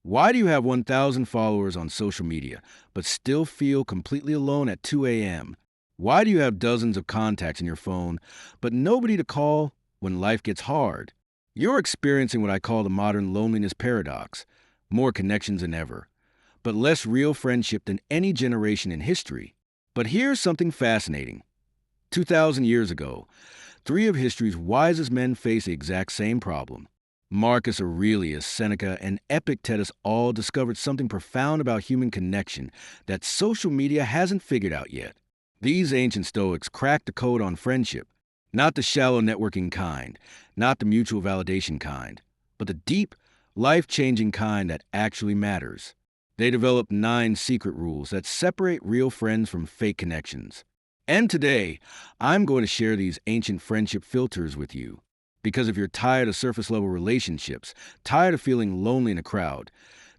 Why do you have 1,000 followers on social media, but still feel completely alone at 2 a.m.? Why do you have dozens of contacts in your phone, but nobody to call when life gets hard? You're experiencing what I call the modern loneliness paradox: more connections than ever, but less real friendship than any generation in history. But here's something fascinating. 2,000 years ago, three of history's wisest men faced the exact same problem. Marcus Aurelius, Seneca, and Epictetus all discovered something profound about human connection that social media hasn't figured out yet. These ancient Stoics cracked the code on friendship, not the shallow networking kind, not the mutual validation kind, but the deep, life-changing kind that actually matters. They developed 9 secret rules that separate real friends from fake connections. And today, I'm going to share these ancient friendship filters with you. Because if you're tired of surface-level relationships, tired of feeling lonely in a crowd,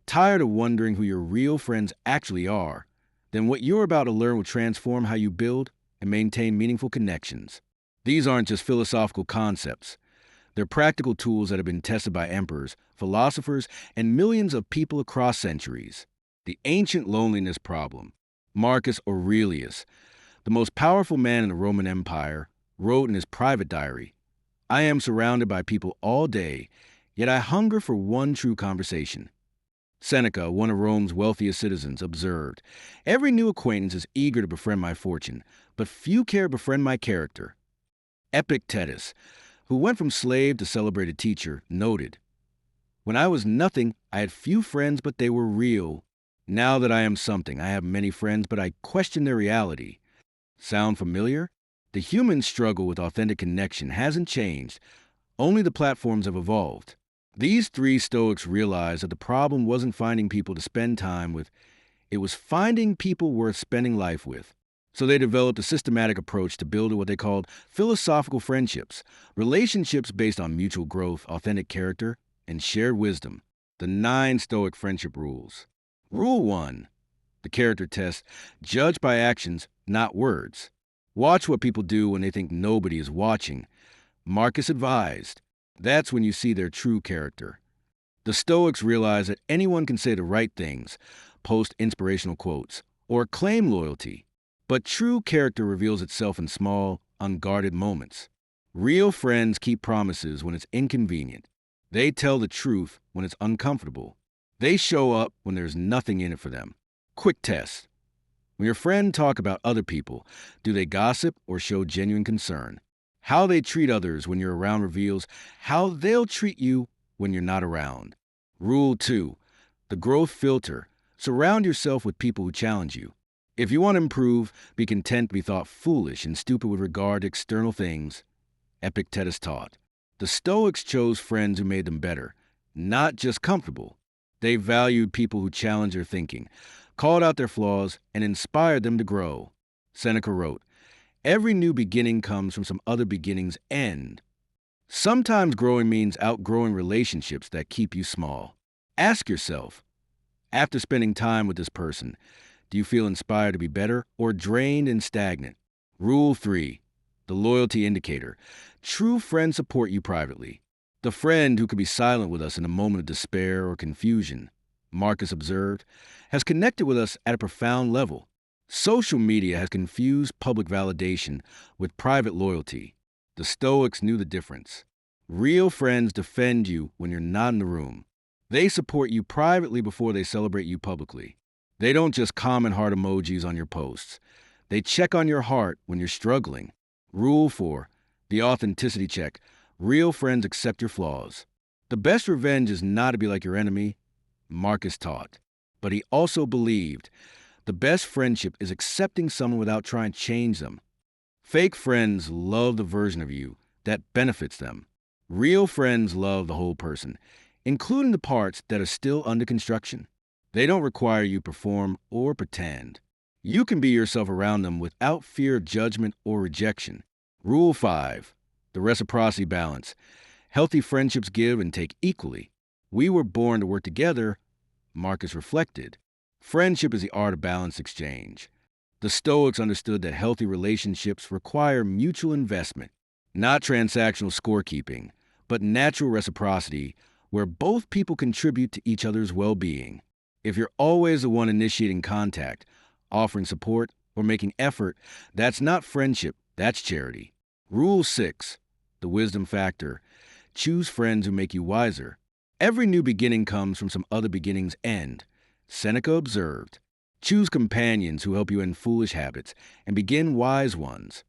tired of wondering who your real friends actually are, then what you're about to learn will transform how you build and maintain meaningful connections. These aren't just philosophical concepts. They're practical tools that have been tested by emperors, philosophers, and millions of people across centuries. The ancient loneliness problem. Marcus Aurelius, the most powerful man in the Roman Empire, wrote in his private diary, "I am surrounded by people all day, yet I hunger for one true conversation." Seneca, one of Rome's wealthiest citizens, observed, "Every new acquaintance is eager to befriend my fortune, but few care to befriend my character." Epictetus, who went from slave to celebrated teacher, noted, "When I was nothing, I had few friends, but they were real. Now that I am something, I have many friends, but I question their reality." Sound familiar? The human struggle with authentic connection hasn't changed, only the platforms have evolved. These three Stoics realized that the problem wasn't finding people to spend time with, it was finding people worth spending life with. So they developed a systematic approach to build what they called philosophical friendships, relationships based on mutual growth, authentic character, and shared wisdom. The 9 Stoic friendship rules. Rule 1, the character test: judge by actions, not words. Watch what people do when they think nobody is watching. Marcus advised, that's when you see their true character. The Stoics realized that anyone can say the right things, post inspirational quotes, or claim loyalty, but true character reveals itself in small, unguarded moments. Real friends keep promises when it's inconvenient. They tell the truth when it's uncomfortable. They show up when there's nothing in it for them. Quick test. When your friend talk about other people, do they gossip or show genuine concern? How they treat others when you're around reveals how they'll treat you when you're not around. Rule 2, the growth filter. Surround yourself with people who challenge you. If you want to improve, be content to be thought foolish and stupid with regard to external things. Epictetus taught. The Stoics chose friends who made them better, not just comfortable. They valued people who challenged their thinking, called out their flaws, and inspired them to grow. Seneca wrote, "Every new beginning comes from some other beginning's end." Sometimes growing means outgrowing relationships that keep you small. Ask yourself, after spending time with this person, do you feel inspired to be better or drained and stagnant? Rule 3, the loyalty indicator. True friends support you privately. The friend who could be silent with us in a moment of despair or confusion, Marcus observed, has connected with us at a profound level. Social media has confused public validation with private loyalty. The Stoics knew the difference. Real friends defend you when you're not in the room. They support you privately before they celebrate you publicly. They don't just comment heart emojis on your posts. They check on your heart when you're struggling. Rule 4, the authenticity check. Real friends accept your flaws. The best revenge is not to be like your enemy, Marcus taught. But he also believed the best friendship is accepting someone without trying to change them. Fake friends love the version of you that benefits them. Real friends love the whole person, including the parts that are still under construction. They don't require you perform or pretend. You can be yourself around them without fear of judgment or rejection. Rule 5, the reciprocity balance. Healthy friendships give and take equally. We were born to work together, Marcus reflected. Friendship is the art of balanced exchange. The Stoics understood that healthy relationships require mutual investment, not transactional scorekeeping, but natural reciprocity, where both people contribute to each other's well-being. If you're always the one initiating contact, offering support, or making effort, that's not friendship, that's charity. Rule 6, the wisdom factor. Choose friends who make you wiser. Every new beginning comes from some other beginning's end. Seneca observed. Choose companions who help you end foolish habits and begin wise ones.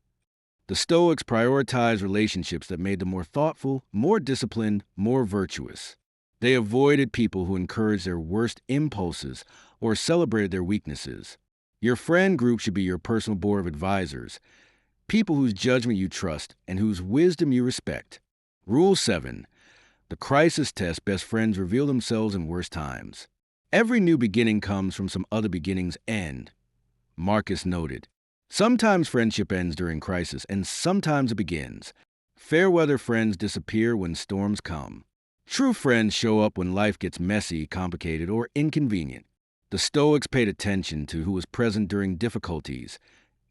The Stoics prioritized relationships that made them more thoughtful, more disciplined, more virtuous. They avoided people who encouraged their worst impulses or celebrated their weaknesses. Your friend group should be your personal board of advisors, people whose judgment you trust and whose wisdom you respect. Rule 7. The crisis test. Best friends reveal themselves in worst times. Every new beginning comes from some other beginning's end. Marcus noted. Sometimes friendship ends during crisis, and sometimes it begins. Fair weather friends disappear when storms come. True friends show up when life gets messy, complicated, or inconvenient. The Stoics paid attention to who was present during difficulties,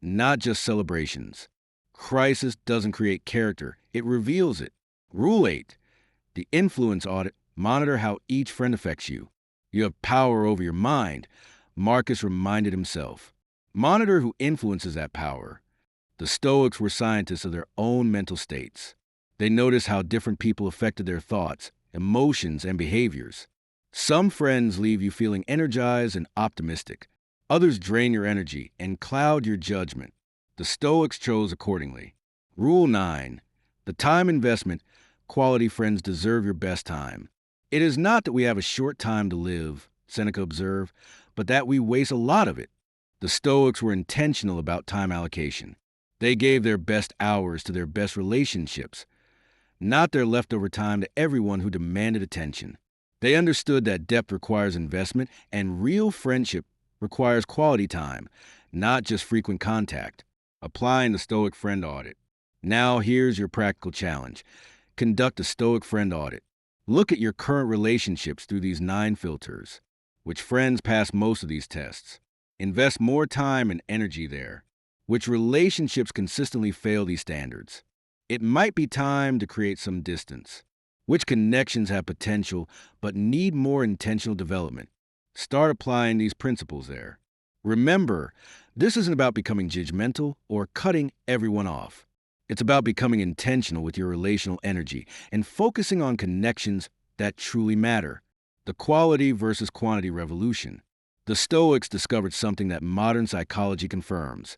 not just celebrations. Crisis doesn't create character, it reveals it. Rule 8. The influence audit. Monitor how each friend affects you. You have power over your mind, Marcus reminded himself. Monitor who influences that power. The Stoics were scientists of their own mental states. They noticed how different people affected their thoughts, emotions, and behaviors. Some friends leave you feeling energized and optimistic. Others drain your energy and cloud your judgment. The Stoics chose accordingly. Rule 9. The time investment. Quality friends deserve your best time. It is not that we have a short time to live, Seneca observed, but that we waste a lot of it. The Stoics were intentional about time allocation. They gave their best hours to their best relationships, not their leftover time to everyone who demanded attention. They understood that depth requires investment and real friendship requires quality time, not just frequent contact. Applying the Stoic friend audit. Now here's your practical challenge. Conduct a Stoic friend audit. Look at your current relationships through these 9 filters. Which friends pass most of these tests? Invest more time and energy there. Which relationships consistently fail these standards? It might be time to create some distance. Which connections have potential but need more intentional development? Start applying these principles there. Remember, this isn't about becoming judgmental or cutting everyone off. It's about becoming intentional with your relational energy and focusing on connections that truly matter. The quality versus quantity revolution. The Stoics discovered something that modern psychology confirms.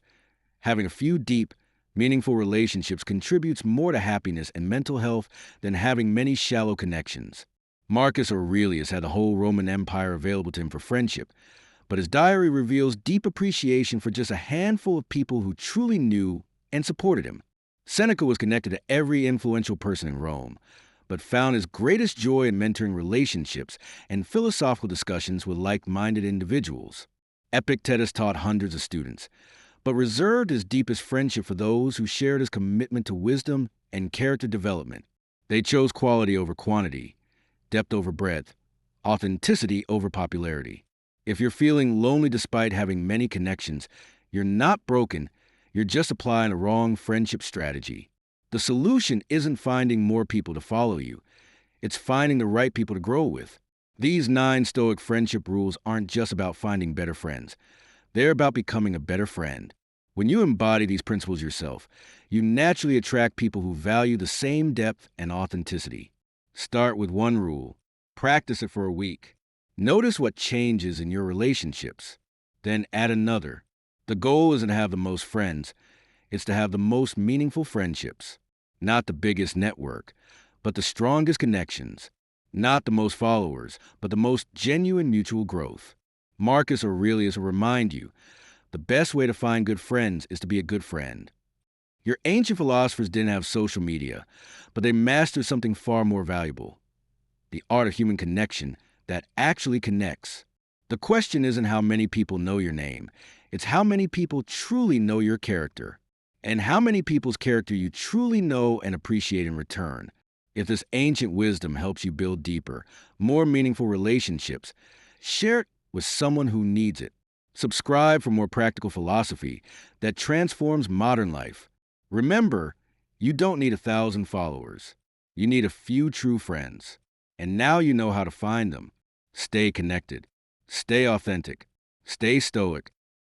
Having a few deep, meaningful relationships contributes more to happiness and mental health than having many shallow connections. Marcus Aurelius had the whole Roman Empire available to him for friendship, but his diary reveals deep appreciation for just a handful of people who truly knew and supported him. Seneca was connected to every influential person in Rome, but found his greatest joy in mentoring relationships and philosophical discussions with like-minded individuals. Epictetus taught hundreds of students, but reserved his deepest friendship for those who shared his commitment to wisdom and character development. They chose quality over quantity, depth over breadth, authenticity over popularity. If you're feeling lonely despite having many connections, you're not broken, you're just applying a wrong friendship strategy. The solution isn't finding more people to follow you, it's finding the right people to grow with. These 9 Stoic friendship rules aren't just about finding better friends. They're about becoming a better friend. When you embody these principles yourself, you naturally attract people who value the same depth and authenticity. Start with one rule. Practice it for a week. Notice what changes in your relationships. Then add another. The goal isn't to have the most friends. It's to have the most meaningful friendships. Not the biggest network, but the strongest connections. Not the most followers, but the most genuine mutual growth. Marcus Aurelius will remind you, the best way to find good friends is to be a good friend. Your ancient philosophers didn't have social media, but they mastered something far more valuable. The art of human connection that actually connects. The question isn't how many people know your name. It's how many people truly know your character. And how many people's character you truly know and appreciate in return. If this ancient wisdom helps you build deeper, more meaningful relationships, share it with someone who needs it. Subscribe for more practical philosophy that transforms modern life. Remember, you don't need 1,000 followers. You need a few true friends. And now you know how to find them. Stay connected. Stay authentic. Stay stoic.